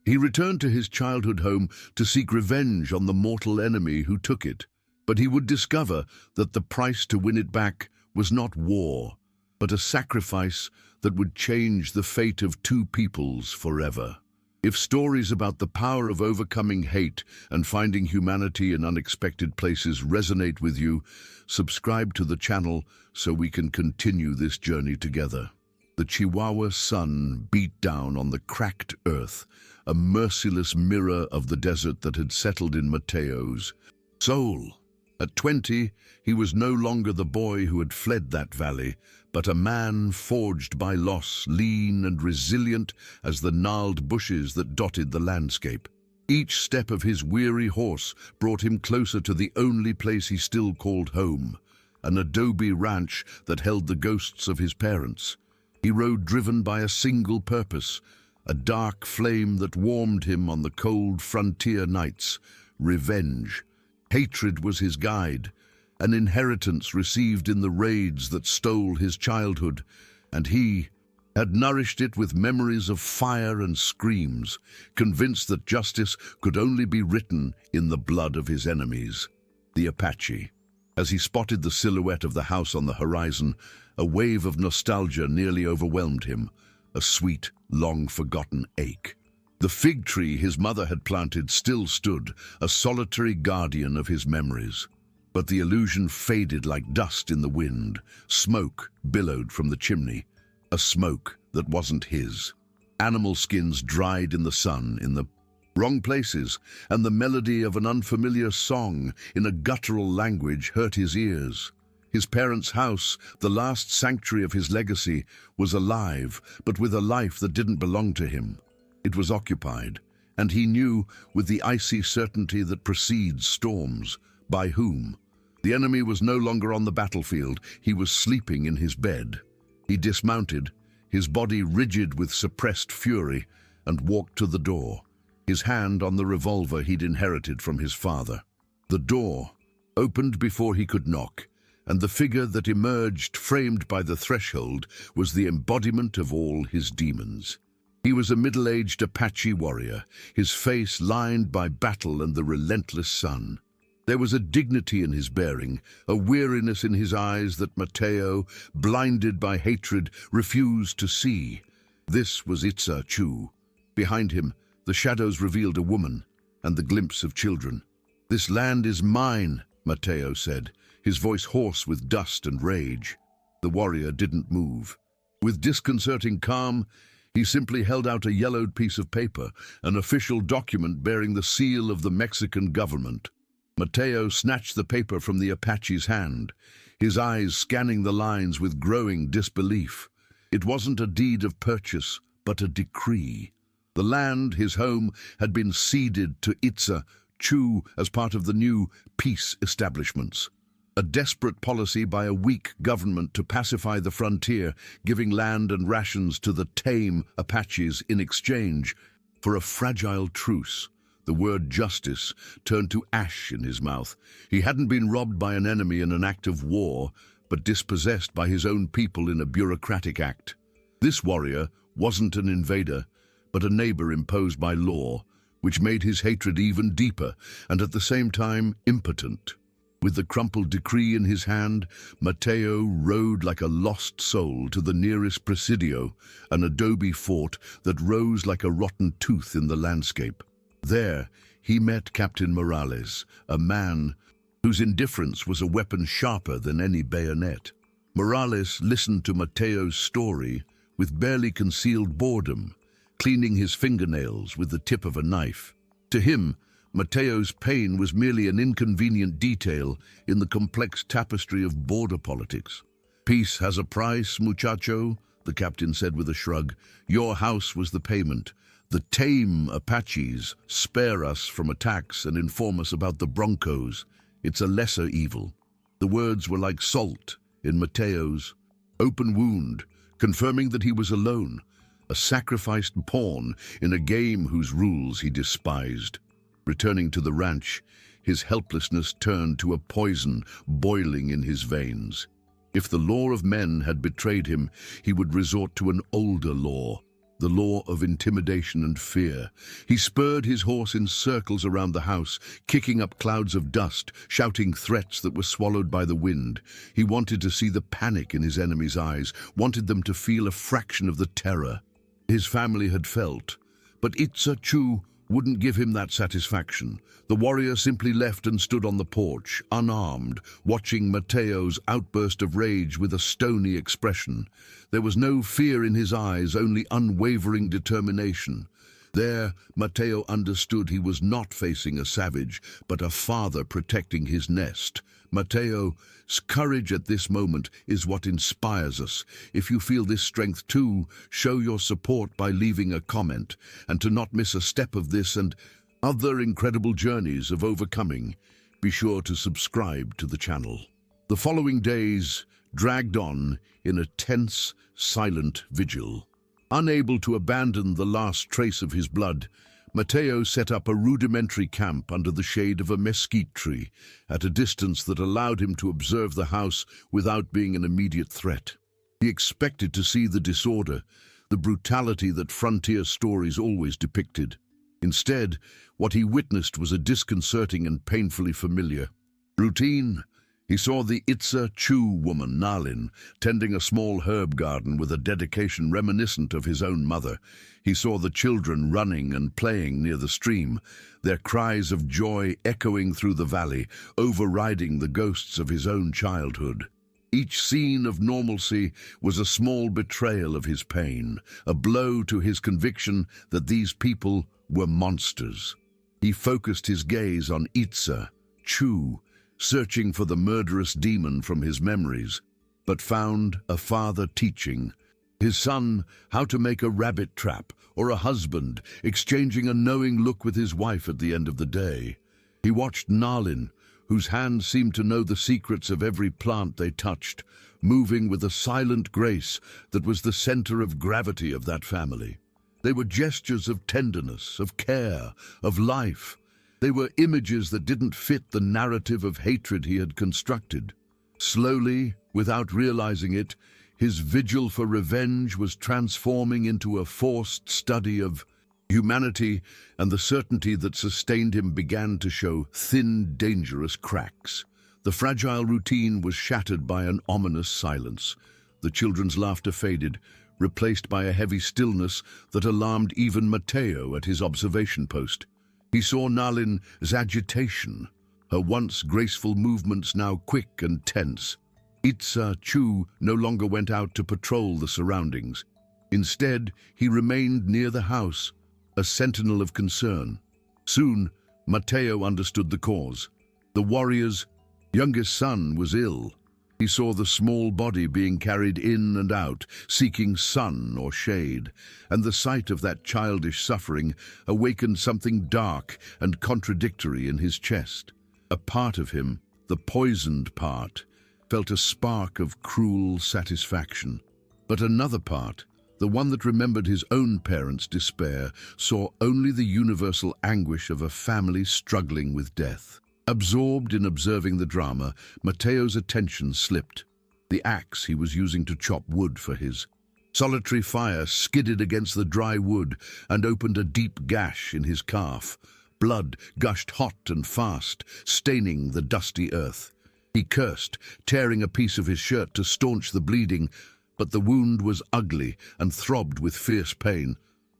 He returned to his childhood home to seek revenge on the mortal enemy who took it, but he would discover that the price to win it back was not war, but a sacrifice that would change the fate of two peoples forever. If stories about the power of overcoming hate and finding humanity in unexpected places resonate with you, subscribe to the channel so we can continue this journey together. The Chihuahua sun beat down on the cracked earth, a merciless mirror of the desert that had settled in Mateo's soul. At 20, he was no longer the boy who had fled that valley, but a man forged by loss, lean and resilient as the gnarled bushes that dotted the landscape. Each step of his weary horse brought him closer to the only place he still called home, an adobe ranch that held the ghosts of his parents. He rode driven by a single purpose, a dark flame that warmed him on the cold frontier nights: revenge. Hatred was his guide, an inheritance received in the raids that stole his childhood, and he had nourished it with memories of fire and screams, convinced that justice could only be written in the blood of his enemies. The Apache. As he spotted the silhouette of the house on the horizon, a wave of nostalgia nearly overwhelmed him, a sweet, long-forgotten ache. The fig tree his mother had planted still stood, a solitary guardian of his memories. But the illusion faded like dust in the wind. Smoke billowed from the chimney, a smoke that wasn't his. Animal skins dried in the sun, in the wrong places, and the melody of an unfamiliar song in a guttural language hurt his ears. His parents' house, the last sanctuary of his legacy, was alive, but with a life that didn't belong to him. It was occupied, and he knew, with the icy certainty that precedes storms, by whom. The enemy was no longer on the battlefield. He was sleeping in his bed. He dismounted, his body rigid with suppressed fury, and walked to the door, his hand on the revolver he'd inherited from his father. The door opened before he could knock, and the figure that emerged, framed by the threshold, was the embodiment of all his demons. He was a middle-aged Apache warrior, his face lined by battle and the relentless sun. There was a dignity in his bearing, a weariness in his eyes that Mateo, blinded by hatred, refused to see. This was Itza-Chu. Behind him, the shadows revealed a woman and the glimpse of children. "This land is mine," Mateo said, his voice hoarse with dust and rage. The warrior didn't move. With disconcerting calm, he simply held out a yellowed piece of paper, an official document bearing the seal of the Mexican government. Mateo snatched the paper from the Apache's hand, his eyes scanning the lines with growing disbelief. It wasn't a deed of purchase, but a decree. The land, his home, had been ceded to Itza-Chu as part of the new peace establishments. A desperate policy by a weak government to pacify the frontier, giving land and rations to the tame Apaches in exchange for a fragile truce. The word justice turned to ash in his mouth. He hadn't been robbed by an enemy in an act of war, but dispossessed by his own people in a bureaucratic act. This warrior wasn't an invader, but a neighbor imposed by law, which made his hatred even deeper and at the same time impotent. With the crumpled decree in his hand, Mateo rode like a lost soul to the nearest presidio, an adobe fort that rose like a rotten tooth in the landscape. There, he met Captain Morales, a man whose indifference was a weapon sharper than any bayonet. Morales listened to Mateo's story with barely concealed boredom, cleaning his fingernails with the tip of a knife. To him, Mateo's pain was merely an inconvenient detail in the complex tapestry of border politics. "Peace has a price, muchacho," the captain said with a shrug. "Your house was the payment. The tame Apaches spare us from attacks and inform us about the Broncos. It's a lesser evil." The words were like salt in Mateo's open wound, confirming that he was alone, a sacrificed pawn in a game whose rules he despised. Returning to the ranch, his helplessness turned to a poison boiling in his veins. If the law of men had betrayed him, he would resort to an older law, the law of intimidation and fear. He spurred his horse in circles around the house, kicking up clouds of dust, shouting threats that were swallowed by the wind. He wanted to see the panic in his enemies' eyes, wanted them to feel a fraction of the terror his family had felt. But Itza-Chu wouldn't give him that satisfaction. The warrior simply left and stood on the porch, unarmed, watching Mateo's outburst of rage with a stony expression. There was no fear in his eyes, only unwavering determination. There, Mateo understood he was not facing a savage, but a father protecting his nest. Mateo's courage at this moment is what inspires us. If you feel this strength too, show your support by leaving a comment. And to not miss a step of this and other incredible journeys of overcoming, be sure to subscribe to the channel. The following days dragged on in a tense, silent vigil. Unable to abandon the last trace of his blood, Mateo set up a rudimentary camp under the shade of a mesquite tree, at a distance that allowed him to observe the house without being an immediate threat. He expected to see the disorder, the brutality that frontier stories always depicted. Instead, what he witnessed was a disconcerting and painfully familiar routine. He saw the Itza-Chu woman, Nalin, tending a small herb garden with a dedication reminiscent of his own mother. He saw the children running and playing near the stream, their cries of joy echoing through the valley, overriding the ghosts of his own childhood. Each scene of normalcy was a small betrayal of his pain, a blow to his conviction that these people were monsters. He focused his gaze on Itza-Chu, searching for the murderous demon from his memories, but found a father teaching his son how to make a rabbit trap, or a husband exchanging a knowing look with his wife at the end of the day. He watched Nalin, whose hands seemed to know the secrets of every plant they touched, moving with a silent grace that was the center of gravity of that family. They were gestures of tenderness, of care, of life. They were images that didn't fit the narrative of hatred he had constructed. Slowly, without realizing it, his vigil for revenge was transforming into a forced study of humanity, and the certainty that sustained him began to show thin, dangerous cracks. The fragile routine was shattered by an ominous silence. The children's laughter faded, replaced by a heavy stillness that alarmed even Mateo at his observation post. He saw Nalin's agitation, her once graceful movements now quick and tense. Itza-Chu no longer went out to patrol the surroundings. Instead, he remained near the house, a sentinel of concern. Soon, Mateo understood the cause. The warrior's youngest son was ill. He saw the small body being carried in and out, seeking sun or shade, and the sight of that childish suffering awakened something dark and contradictory in his chest. A part of him, the poisoned part, felt a spark of cruel satisfaction. But another part, the one that remembered his own parents' despair, saw only the universal anguish of a family struggling with death. Absorbed in observing the drama, Mateo's attention slipped. The axe he was using to chop wood for his solitary fire skidded against the dry wood and opened a deep gash in his calf. Blood gushed hot and fast, staining the dusty earth. He cursed, tearing a piece of his shirt to staunch the bleeding, but the wound was ugly and throbbed with fierce pain.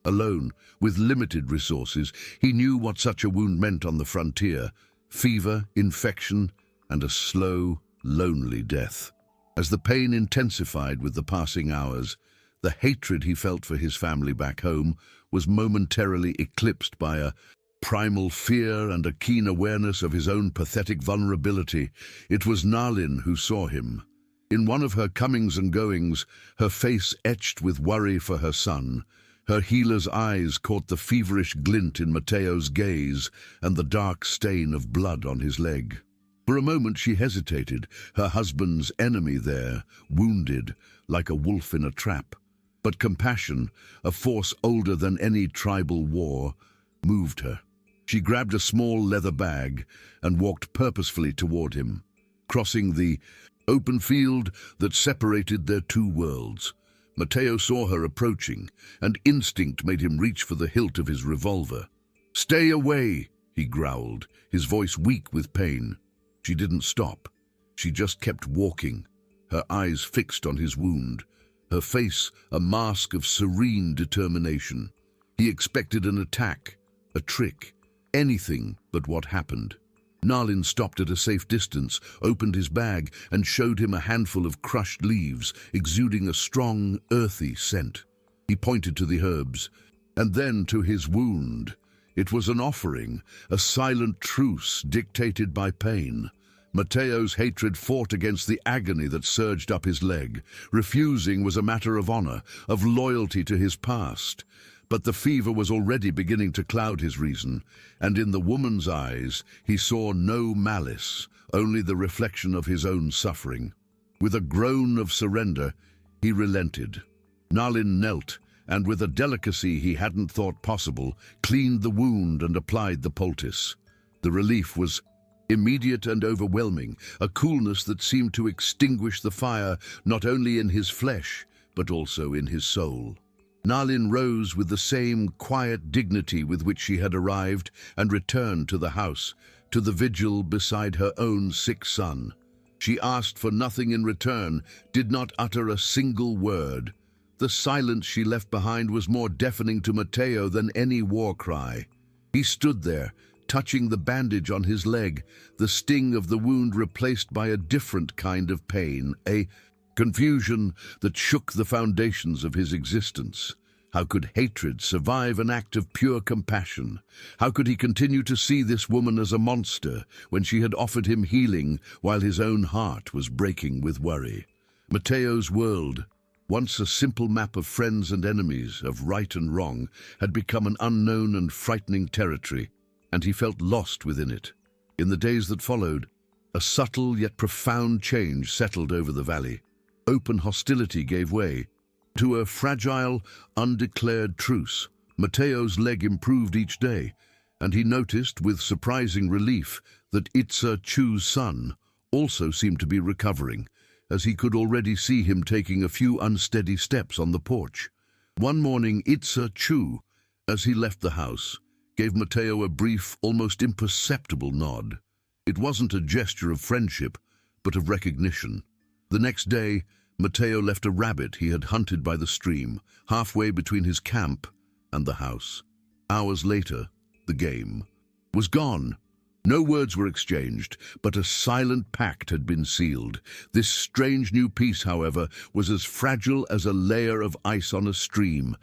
Alone, with limited resources, he knew what such a wound meant on the frontier: fever, infection, and a slow, lonely death. As the pain intensified with the passing hours, the hatred he felt for his family back home was momentarily eclipsed by a primal fear and a keen awareness of his own pathetic vulnerability. It was Nalin who saw him. In one of her comings and goings, her face etched with worry for her son, her healer's eyes caught the feverish glint in Mateo's gaze and the dark stain of blood on his leg. For a moment she hesitated, her husband's enemy there, wounded, like a wolf in a trap. But compassion, a force older than any tribal war, moved her. She grabbed a small leather bag and walked purposefully toward him, crossing the open field that separated their two worlds. Mateo saw her approaching, and instinct made him reach for the hilt of his revolver. "Stay away," he growled, his voice weak with pain. She didn't stop. She just kept walking, her eyes fixed on his wound, her face a mask of serene determination. He expected an attack, a trick, anything but what happened. Nalin stopped at a safe distance, opened his bag, and showed him a handful of crushed leaves, exuding a strong, earthy scent. He pointed to the herbs, and then to his wound. It was an offering, a silent truce dictated by pain. Mateo's hatred fought against the agony that surged up his leg. Refusing was a matter of honor, of loyalty to his past. But the fever was already beginning to cloud his reason, and in the woman's eyes he saw no malice, only the reflection of his own suffering. With a groan of surrender, he relented. Nalin knelt, and with a delicacy he hadn't thought possible, cleaned the wound and applied the poultice. The relief was immediate and overwhelming, a coolness that seemed to extinguish the fire not only in his flesh, but also in his soul. Nalin rose with the same quiet dignity with which she had arrived and returned to the house, to the vigil beside her own sick son. She asked for nothing in return, did not utter a single word. The silence she left behind was more deafening to Mateo than any war cry. He stood there, touching the bandage on his leg, the sting of the wound replaced by a different kind of pain, a confusion that shook the foundations of his existence. How could hatred survive an act of pure compassion? How could he continue to see this woman as a monster when she had offered him healing while his own heart was breaking with worry? Mateo's world, once a simple map of friends and enemies, of right and wrong, had become an unknown and frightening territory, and he felt lost within it. In the days that followed, a subtle yet profound change settled over the valley. Open hostility gave way to a fragile, undeclared truce. Mateo's leg improved each day, and he noticed with surprising relief that Itza-Chu's son also seemed to be recovering, as he could already see him taking a few unsteady steps on the porch. One morning, Itza-Chu, as he left the house, gave Mateo a brief, almost imperceptible nod. It wasn't a gesture of friendship, but of recognition. The next day, Mateo left a rabbit he had hunted by the stream, halfway between his camp and the house. Hours later, the game was gone. No words were exchanged, but a silent pact had been sealed. This strange new peace, however, was as fragile as a layer of ice on a stream.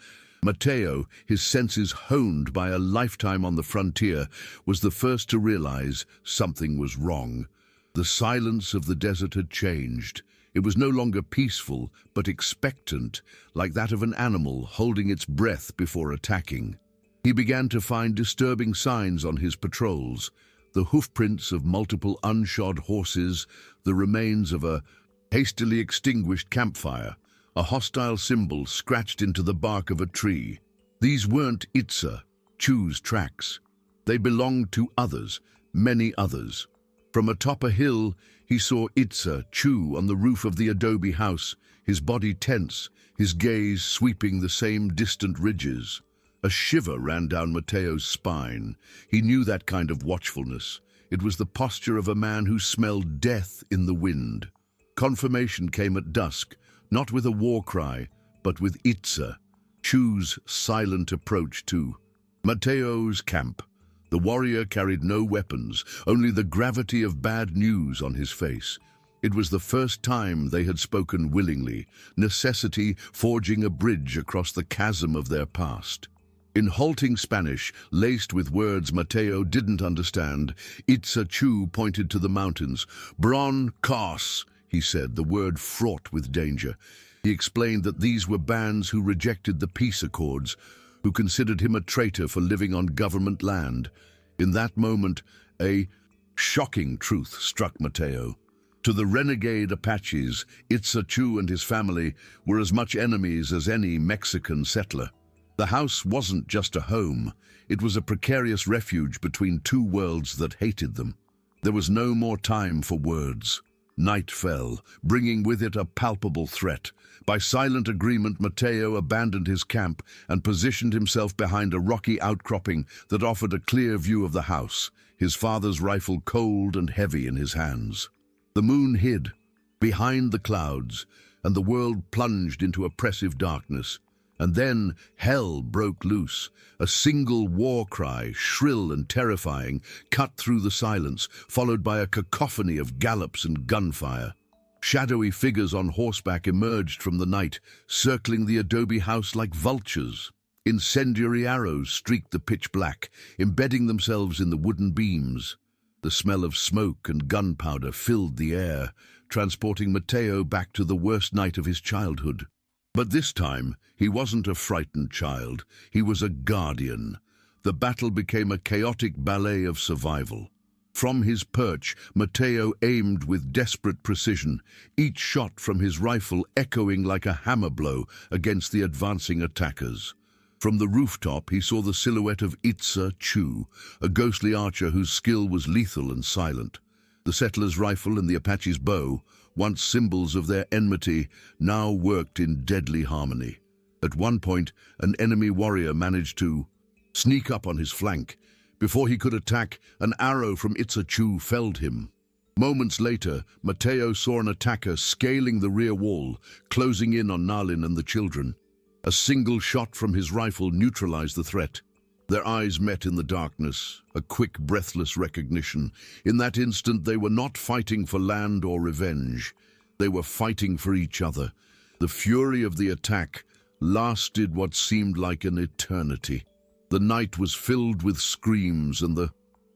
Mateo, his senses honed by a lifetime on the frontier, was the first to realize something was wrong. The silence of the desert had changed. It was no longer peaceful, but expectant, like that of an animal holding its breath before attacking. He began to find disturbing signs on his patrols: the hoofprints of multiple unshod horses, the remains of a hastily extinguished campfire, a hostile symbol scratched into the bark of a tree. These weren't Itza-Chu's tracks. They belonged to others, many others. From atop a hill, he saw Itza-Chu on the roof of the adobe house, his body tense, his gaze sweeping the same distant ridges. A shiver ran down Mateo's spine. He knew that kind of watchfulness. It was the posture of a man who smelled death in the wind. Confirmation came at dusk, not with a war cry, but with Itza-Chu's silent approach to Mateo's camp. The warrior carried no weapons, only the gravity of bad news on his face. It was the first time they had spoken willingly, necessity forging a bridge across the chasm of their past. In halting Spanish, laced with words Mateo didn't understand, Itza-Chu pointed to the mountains. "Bron Kos," he said, the word fraught with danger. He explained that these were bands who rejected the peace accords, who considered him a traitor for living on government land. In that moment, a shocking truth struck Mateo. To the renegade Apaches, Itza-Chu and his family were as much enemies as any Mexican settler. The house wasn't just a home, it was a precarious refuge between two worlds that hated them. There was no more time for words. Night fell, bringing with it a palpable threat. By silent agreement, Mateo abandoned his camp and positioned himself behind a rocky outcropping that offered a clear view of the house, his father's rifle cold and heavy in his hands. The moon hid behind the clouds, and the world plunged into oppressive darkness. And then hell broke loose. A single war cry, shrill and terrifying, cut through the silence, followed by a cacophony of gallops and gunfire. Shadowy figures on horseback emerged from the night, circling the adobe house like vultures. Incendiary arrows streaked the pitch black, embedding themselves in the wooden beams. The smell of smoke and gunpowder filled the air, transporting Mateo back to the worst night of his childhood. But this time, he wasn't a frightened child. He was a guardian. The battle became a chaotic ballet of survival. From his perch, Mateo aimed with desperate precision, each shot from his rifle echoing like a hammer blow against the advancing attackers. From the rooftop, he saw the silhouette of Itza-Chu, a ghostly archer whose skill was lethal and silent. The settler's rifle and the Apache's bow, once symbols of their enmity, now worked in deadly harmony. At one point, an enemy warrior managed to sneak up on his flank. Before he could attack, an arrow from Itza-Chu felled him. Moments later, Mateo saw an attacker scaling the rear wall, closing in on Nalin and the children. A single shot from his rifle neutralized the threat. Their eyes met in the darkness, a quick, breathless recognition. In that instant, they were not fighting for land or revenge. They were fighting for each other. The fury of the attack lasted what seemed like an eternity. The night was filled with screams and the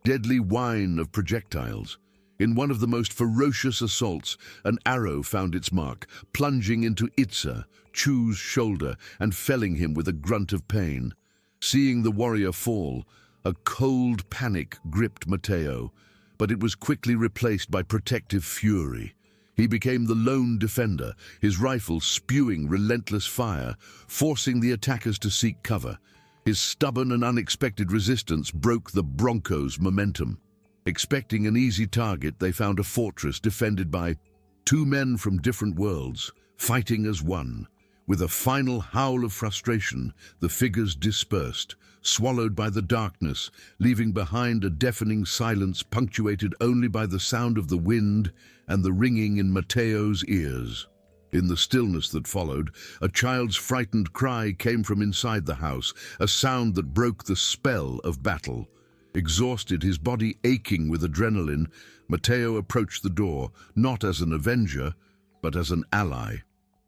deadly whine of projectiles. In one of the most ferocious assaults, an arrow found its mark, plunging into Itza-Chu's shoulder and felling him with a grunt of pain. Seeing the warrior fall, a cold panic gripped Mateo, but it was quickly replaced by protective fury. He became the lone defender, his rifle spewing relentless fire, forcing the attackers to seek cover. His stubborn and unexpected resistance broke the Bronco's momentum. Expecting an easy target, they found a fortress defended by two men from different worlds, fighting as one. With a final howl of frustration, the figures dispersed, swallowed by the darkness, leaving behind a deafening silence punctuated only by the sound of the wind and the ringing in Mateo's ears. In the stillness that followed, a child's frightened cry came from inside the house, a sound that broke the spell of battle. Exhausted, his body aching with adrenaline, Mateo approached the door, not as an avenger, but as an ally.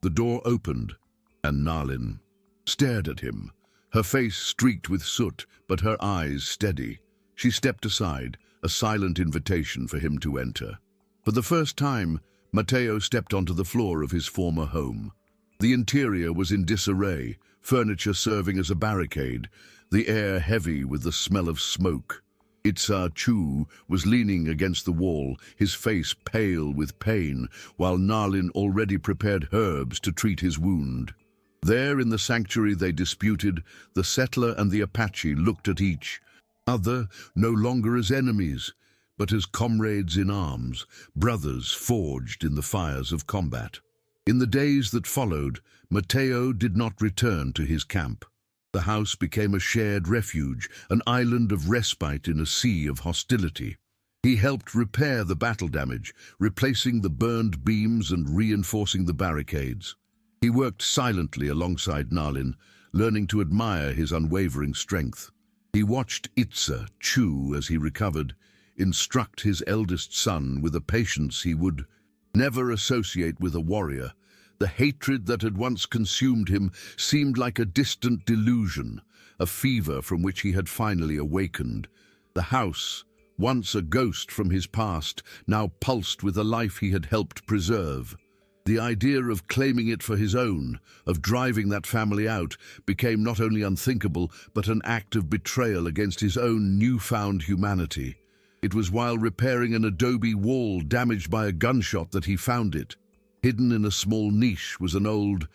The door opened, and Nalin stared at him, her face streaked with soot, but her eyes steady. She stepped aside, a silent invitation for him to enter. For the first time, Mateo stepped onto the floor of his former home. The interior was in disarray, furniture serving as a barricade, the air heavy with the smell of smoke. Itza-Chu was leaning against the wall, his face pale with pain, while Nalin already prepared herbs to treat his wound. There in the sanctuary they disputed, the settler and the Apache looked at each other no longer as enemies, but as comrades in arms, brothers forged in the fires of combat. In the days that followed, Mateo did not return to his camp. The house became a shared refuge, an island of respite in a sea of hostility. He helped repair the battle damage, replacing the burned beams and reinforcing the barricades. He worked silently alongside Nalin, learning to admire his unwavering strength. He watched Itza-Chu as he recovered, instruct his eldest son with a patience he would never associate with a warrior. The hatred that had once consumed him seemed like a distant delusion, a fever from which he had finally awakened. The house, once a ghost from his past, now pulsed with a life he had helped preserve. The idea of claiming it for his own, of driving that family out, became not only unthinkable, but an act of betrayal against his own newfound humanity. It was while repairing an adobe wall damaged by a gunshot that he found it. Hidden in a small niche was an old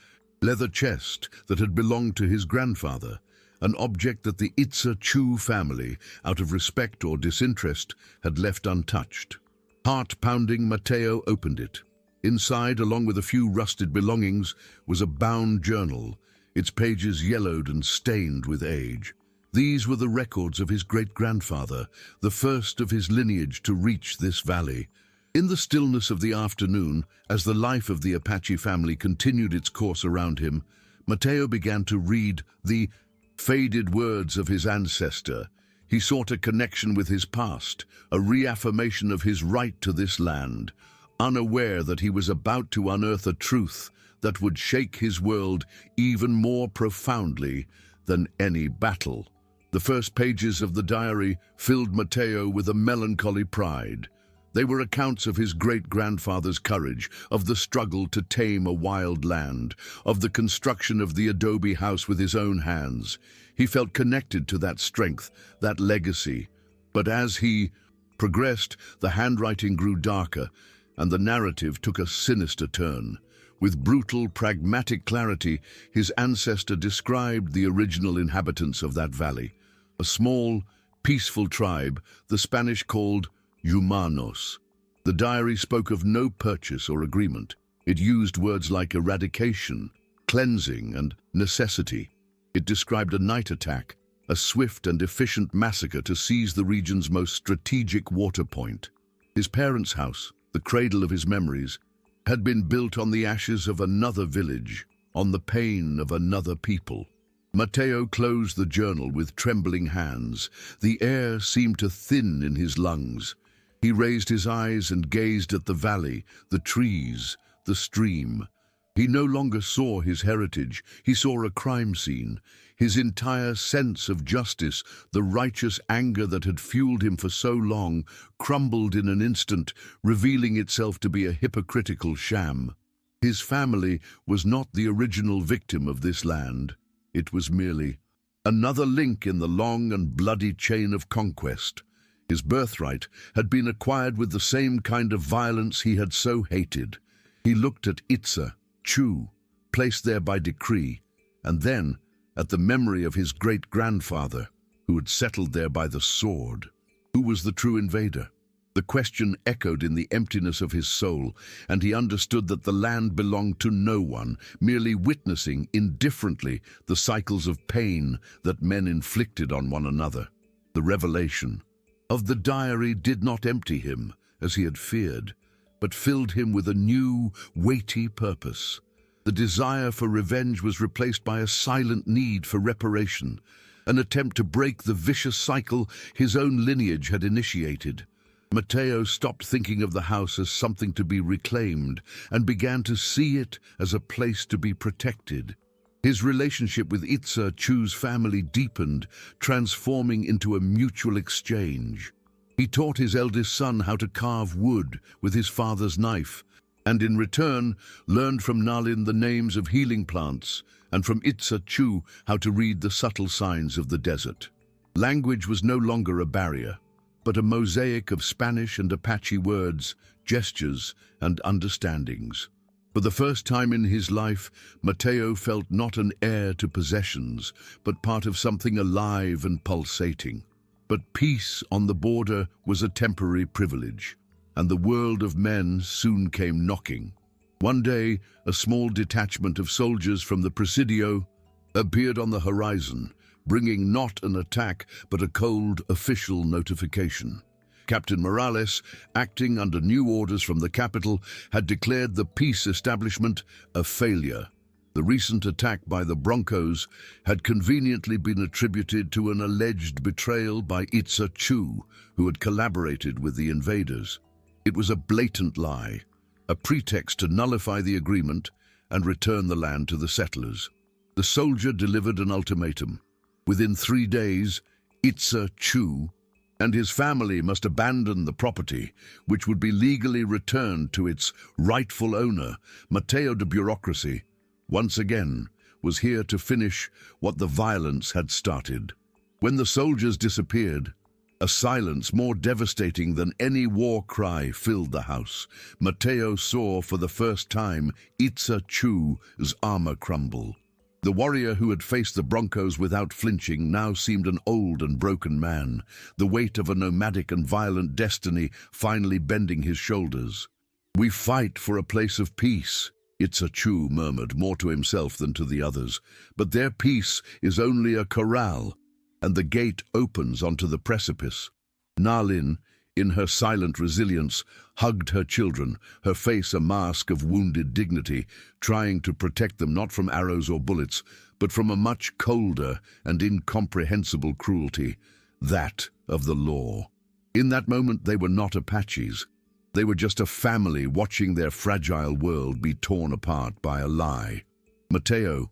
leather chest that had belonged to his grandfather, an object that the Itza-Chu family, out of respect or disinterest, had left untouched. Heart-pounding, Mateo opened it. Inside, along with a few rusted belongings, was a bound journal, its pages yellowed and stained with age. These were the records of his great-grandfather, the first of his lineage to reach this valley. In the stillness of the afternoon, as the life of the Apache family continued its course around him, Mateo began to read the faded words of his ancestor. He sought a connection with his past, a reaffirmation of his right to this land, unaware that he was about to unearth a truth that would shake his world even more profoundly than any battle. The first pages of the diary filled Mateo with a melancholy pride. They were accounts of his great-grandfather's courage, of the struggle to tame a wild land, of the construction of the adobe house with his own hands. He felt connected to that strength, that legacy. But as he progressed, the handwriting grew darker, and the narrative took a sinister turn. With brutal, pragmatic clarity, his ancestor described the original inhabitants of that valley. A small, peaceful tribe the Spanish called Humanos. The diary spoke of no purchase or agreement. It used words like eradication, cleansing, and necessity. It described a night attack, a swift and efficient massacre to seize the region's most strategic water point. His parents' house, the cradle of his memories, had been built on the ashes of another village, on the pain of another people. Mateo closed the journal with trembling hands. The air seemed to thin in his lungs. He raised his eyes and gazed at the valley, the trees, the stream. He no longer saw his heritage, he saw a crime scene. His entire sense of justice, the righteous anger that had fueled him for so long, crumbled in an instant, revealing itself to be a hypocritical sham. His family was not the original victim of this land. It was merely another link in the long and bloody chain of conquest. His birthright had been acquired with the same kind of violence he had so hated. He looked at Itza-Chu, placed there by decree, and then at the memory of his great-grandfather, who had settled there by the sword. Who was the true invader? The question echoed in the emptiness of his soul, and he understood that the land belonged to no one, merely witnessing indifferently the cycles of pain that men inflicted on one another. The revelation of the diary did not empty him, as he had feared, but filled him with a new, weighty purpose. The desire for revenge was replaced by a silent need for reparation, an attempt to break the vicious cycle his own lineage had initiated. Mateo stopped thinking of the house as something to be reclaimed and began to see it as a place to be protected. His relationship with Itza-Chu's family deepened, transforming into a mutual exchange. He taught his eldest son how to carve wood with his father's knife, and in return learned from Nalin the names of healing plants, and from Itza-Chu how to read the subtle signs of the desert. Language was no longer a barrier, but a mosaic of Spanish and Apache words, gestures, and understandings. For the first time in his life, Mateo felt not an heir to possessions, but part of something alive and pulsating. But peace on the border was a temporary privilege, and the world of men soon came knocking. One day, a small detachment of soldiers from the Presidio appeared on the horizon, bringing not an attack, but a cold official notification. Captain Morales, acting under new orders from the capital, had declared the peace establishment a failure. The recent attack by the Broncos had conveniently been attributed to an alleged betrayal by Itza-Chu, who had collaborated with the invaders. It was a blatant lie, a pretext to nullify the agreement and return the land to the settlers. The soldier delivered an ultimatum. Within 3 days, Itza-Chu and his family must abandon the property, which would be legally returned to its rightful owner. Mateo de Bureaucracy, once again, was here to finish what the violence had started. When the soldiers disappeared, a silence more devastating than any war cry filled the house. Mateo saw for the first time Itza-Chu's armor crumble. The warrior who had faced the Broncos without flinching now seemed an old and broken man, the weight of a nomadic and violent destiny finally bending his shoulders. "We fight for a place of peace," Itza-Chu murmured, more to himself than to the others. "But their peace is only a corral, and the gate opens onto the precipice." Nalin, in her silent resilience, hugged her children, her face a mask of wounded dignity, trying to protect them not from arrows or bullets, but from a much colder and incomprehensible cruelty, that of the law. In that moment they were not Apaches. They were just a family watching their fragile world be torn apart by a lie. Mateo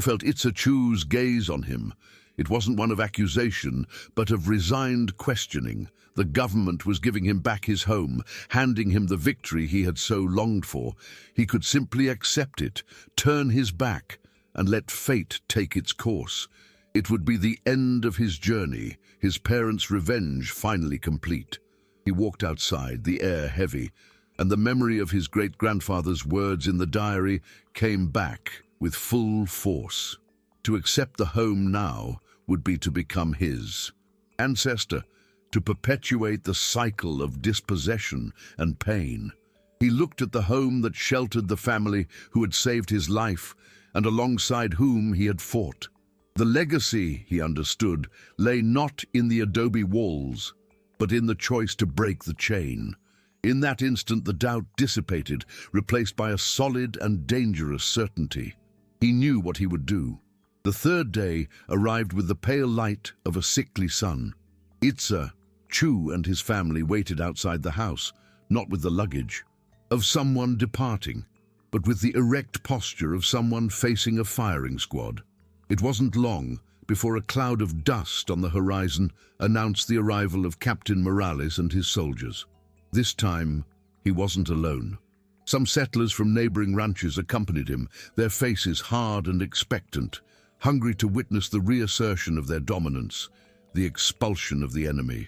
felt Itza-Chu's gaze on him. It wasn't one of accusation, but of resigned questioning. The government was giving him back his home, handing him the victory he had so longed for. He could simply accept it, turn his back, and let fate take its course. It would be the end of his journey, his parents' revenge finally complete. He walked outside, the air heavy, and the memory of his great-grandfather's words in the diary came back with full force. To accept the home now would be to become his ancestor, to perpetuate the cycle of dispossession and pain. He looked at the home that sheltered the family who had saved his life and alongside whom he had fought. The legacy, he understood, lay not in the adobe walls, but in the choice to break the chain. In that instant, the doubt dissipated, replaced by a solid and dangerous certainty. He knew what he would do. The third day arrived with the pale light of a sickly sun. Itza-Chu and his family waited outside the house, not with the luggage of someone departing, but with the erect posture of someone facing a firing squad. It wasn't long before a cloud of dust on the horizon announced the arrival of Captain Morales and his soldiers. This time, he wasn't alone. Some settlers from neighboring ranches accompanied him, their faces hard and expectant, hungry to witness the reassertion of their dominance, the expulsion of the enemy.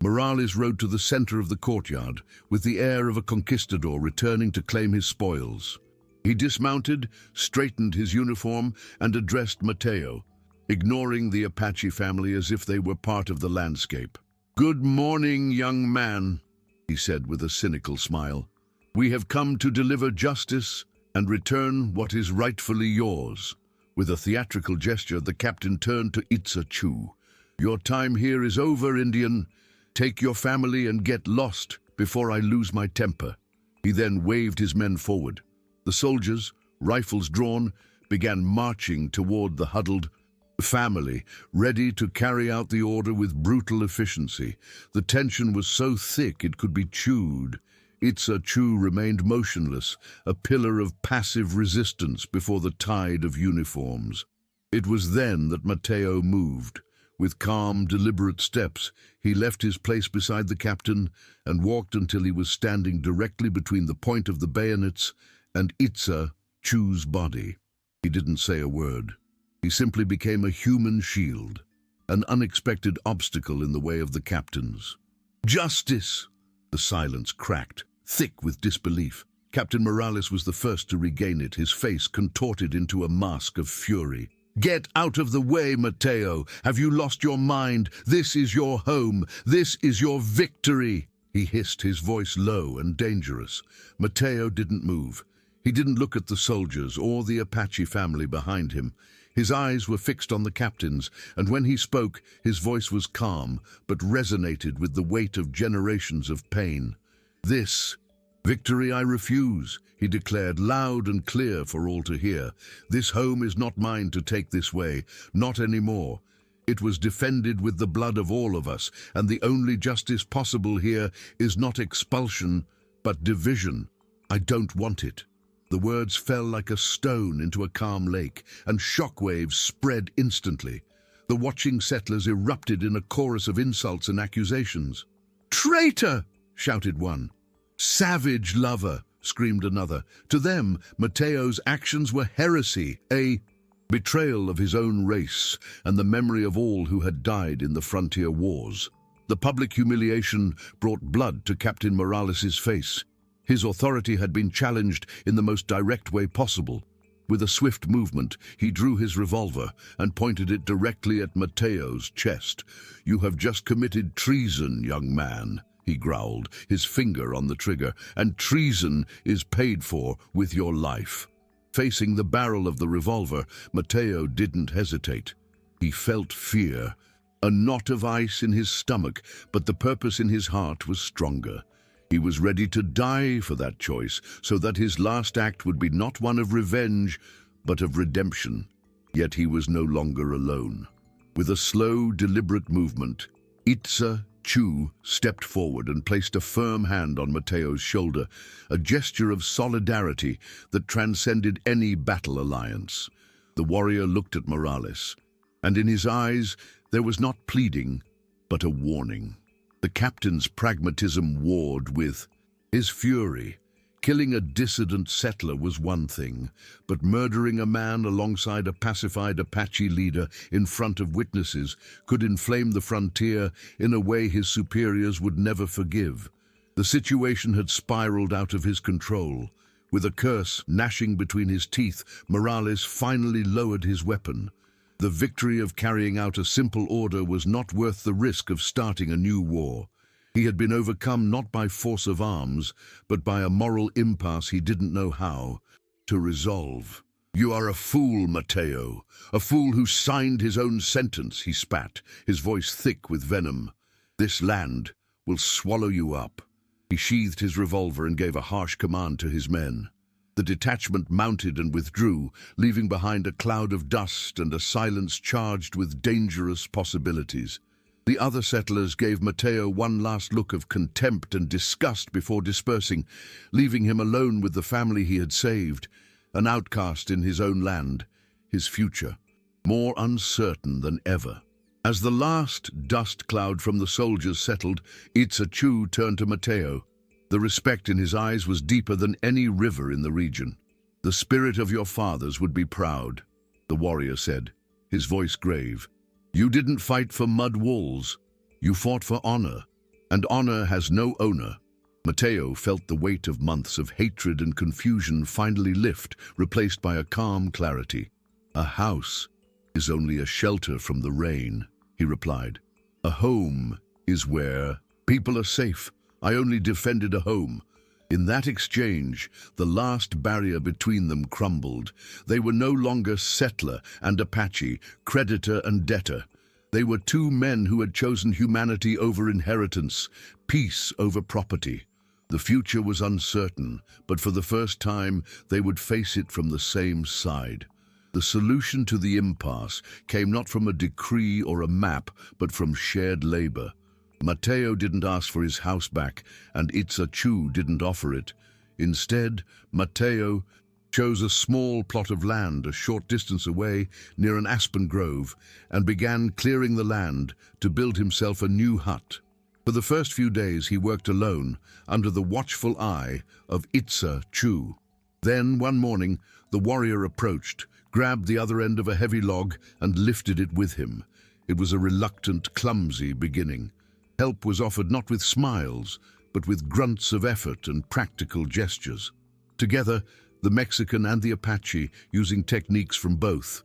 Morales rode to the center of the courtyard, with the air of a conquistador returning to claim his spoils. He dismounted, straightened his uniform, and addressed Mateo, ignoring the Apache family as if they were part of the landscape. "Good morning, young man," he said with a cynical smile. "We have come to deliver justice and return what is rightfully yours." With a theatrical gesture, the captain turned to Itza-Chu. "Your time here is over, Indian. Take your family and get lost before I lose my temper." He then waved his men forward. The soldiers, rifles drawn, began marching toward the huddled family, ready to carry out the order with brutal efficiency. The tension was so thick it could be chewed. Itza-Chu remained motionless, a pillar of passive resistance before the tide of uniforms. It was then that Mateo moved. With calm, deliberate steps, he left his place beside the captain and walked until he was standing directly between the point of the bayonets and Itza-Chu's body. He didn't say a word. He simply became a human shield, an unexpected obstacle in the way of the captains. "Justice!" The silence cracked, thick with disbelief. Captain Morales was the first to regain it, his face contorted into a mask of fury. "Get out of the way, Mateo! Have you lost your mind? This is your home. This is your victory!" He hissed, his voice low and dangerous. Mateo didn't move. He didn't look at the soldiers or the Apache family behind him. His eyes were fixed on the captains, and when he spoke, his voice was calm, but resonated with the weight of generations of pain. "This victory I refuse," he declared loud and clear for all to hear. "This home is not mine to take this way, not anymore. It was defended with the blood of all of us, and the only justice possible here is not expulsion, but division. I don't want it." The words fell like a stone into a calm lake, and shockwaves spread instantly. The watching settlers erupted in a chorus of insults and accusations. "Traitor!" shouted one. "Savage lover!" screamed another. To them, Mateo's actions were heresy, a betrayal of his own race and the memory of all who had died in the frontier wars. The public humiliation brought blood to Captain Morales's face. His authority had been challenged in the most direct way possible. With a swift movement, he drew his revolver and pointed it directly at Mateo's chest. "You have just committed treason, young man," he growled, his finger on the trigger, "and treason is paid for with your life." Facing the barrel of the revolver, Mateo didn't hesitate. He felt fear, a knot of ice in his stomach, but the purpose in his heart was stronger. He was ready to die for that choice, so that his last act would be not one of revenge, but of redemption. Yet he was no longer alone. With a slow, deliberate movement, Itza-Chu stepped forward and placed a firm hand on Mateo's shoulder, a gesture of solidarity that transcended any battle alliance. The warrior looked at Morales, and in his eyes there was not pleading, but a warning. The captain's pragmatism warred with his fury. Killing a dissident settler was one thing, but murdering a man alongside a pacified Apache leader in front of witnesses could inflame the frontier in a way his superiors would never forgive. The situation had spiraled out of his control. With a curse gnashing between his teeth, Morales finally lowered his weapon. The victory of carrying out a simple order was not worth the risk of starting a new war. He had been overcome not by force of arms, but by a moral impasse he didn't know how to resolve. "You are a fool, Mateo, a fool who signed his own sentence," he spat, his voice thick with venom. "This land will swallow you up." He sheathed his revolver and gave a harsh command to his men. The detachment mounted and withdrew, leaving behind a cloud of dust and a silence charged with dangerous possibilities. The other settlers gave Mateo one last look of contempt and disgust before dispersing, leaving him alone with the family he had saved, an outcast in his own land, his future more uncertain than ever. As the last dust cloud from the soldiers settled, Itza-Chu turned to Mateo. The respect in his eyes was deeper than any river in the region. "The spirit of your fathers would be proud," the warrior said, his voice grave. "You didn't fight for mud walls. You fought for honor, and honor has no owner." Mateo felt the weight of months of hatred and confusion finally lift, replaced by a calm clarity. "A house is only a shelter from the rain," he replied. "A home is where people are safe. I only defended a home." In that exchange, the last barrier between them crumbled. They were no longer settler and Apache, creditor and debtor. They were two men who had chosen humanity over inheritance, peace over property. The future was uncertain, but for the first time, they would face it from the same side. The solution to the impasse came not from a decree or a map, but from shared labor. Mateo didn't ask for his house back, and Itza-Chu didn't offer it. Instead, Mateo chose a small plot of land a short distance away near an aspen grove and began clearing the land to build himself a new hut. For the first few days he worked alone, under the watchful eye of Itza-Chu. Then, one morning, the warrior approached, grabbed the other end of a heavy log and lifted it with him. It was a reluctant, clumsy beginning. Help was offered not with smiles, but with grunts of effort and practical gestures. Together, the Mexican and the Apache, using techniques from both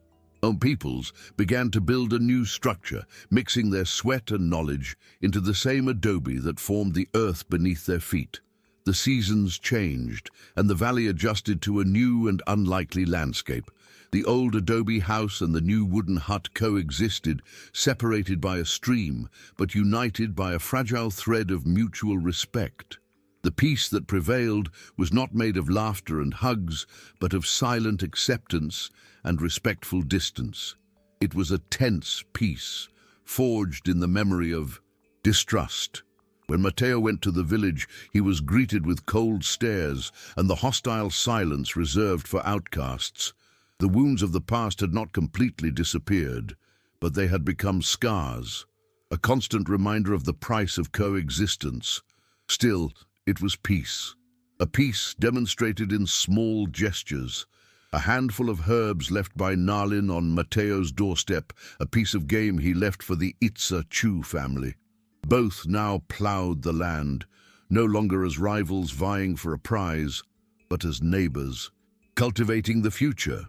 peoples, began to build a new structure, mixing their sweat and knowledge into the same adobe that formed the earth beneath their feet. The seasons changed, and the valley adjusted to a new and unlikely landscape. The old adobe house and the new wooden hut coexisted, separated by a stream, but united by a fragile thread of mutual respect. The peace that prevailed was not made of laughter and hugs, but of silent acceptance and respectful distance. It was a tense peace, forged in the memory of distrust. When Mateo went to the village, he was greeted with cold stares and the hostile silence reserved for outcasts. The wounds of the past had not completely disappeared, but they had become scars, a constant reminder of the price of coexistence. Still, it was peace. A peace demonstrated in small gestures. A handful of herbs left by Nalin on Mateo's doorstep, a piece of game he left for the Itza-Chu family. Both now plowed the land, no longer as rivals vying for a prize, but as neighbors, cultivating the future.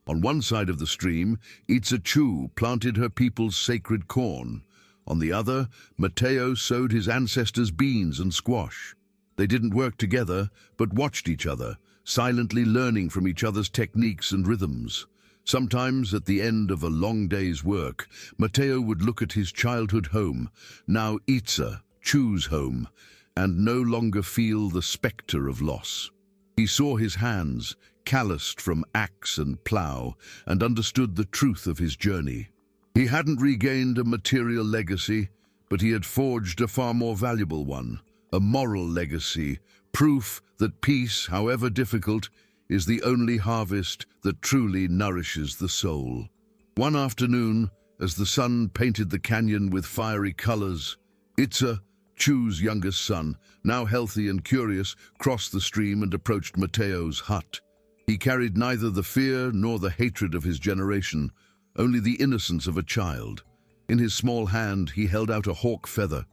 On one side of the stream, Itza-Chu planted her people's sacred corn. On the other, Mateo sowed his ancestors' beans and squash. They didn't work together, but watched each other, silently learning from each other's techniques and rhythms. Sometimes, at the end of a long day's work, Mateo would look at his childhood home, now Itza-Chu's home, and no longer feel the spectre of loss. He saw his hands, calloused from axe and plough, and understood the truth of his journey. He hadn't regained a material legacy, but he had forged a far more valuable one, a moral legacy, proof that peace, however difficult, is the only harvest that truly nourishes the soul. One afternoon, as the sun painted the canyon with fiery colors, Itza-Chu's youngest son, now healthy and curious, crossed the stream and approached Mateo's hut. He carried neither the fear nor the hatred of his generation, only the innocence of a child. In his small hand, he held out a hawk feather,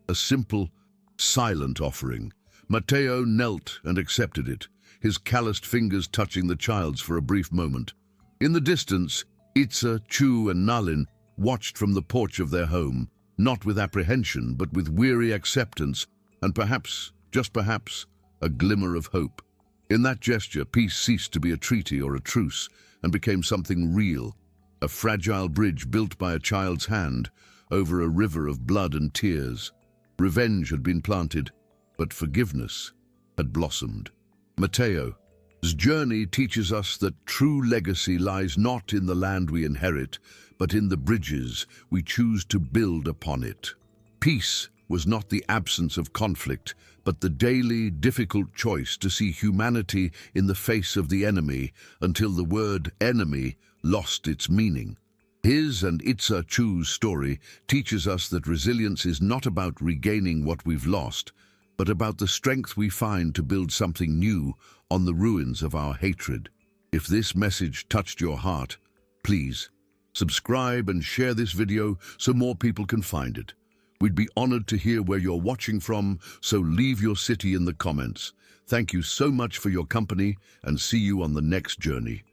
a simple, silent offering. Mateo knelt and accepted it, his calloused fingers touching the child's for a brief moment. In the distance, Itza-Chu and Nalin watched from the porch of their home, not with apprehension, but with weary acceptance, and perhaps, just perhaps, a glimmer of hope. In that gesture, peace ceased to be a treaty or a truce and became something real, a fragile bridge built by a child's hand over a river of blood and tears. Revenge had been planted, but forgiveness had blossomed. Mateo's journey teaches us that true legacy lies not in the land we inherit, but in the bridges we choose to build upon it. Peace was not the absence of conflict, but the daily, difficult choice to see humanity in the face of the enemy until the word enemy lost its meaning. His and Itza-Chu's story teaches us that resilience is not about regaining what we've lost, but about the strength we find to build something new on the ruins of our hatred. If this message touched your heart, please subscribe and share this video so more people can find it. We'd be honored to hear where you're watching from, so leave your city in the comments. Thank you so much for your company, and see you on the next journey.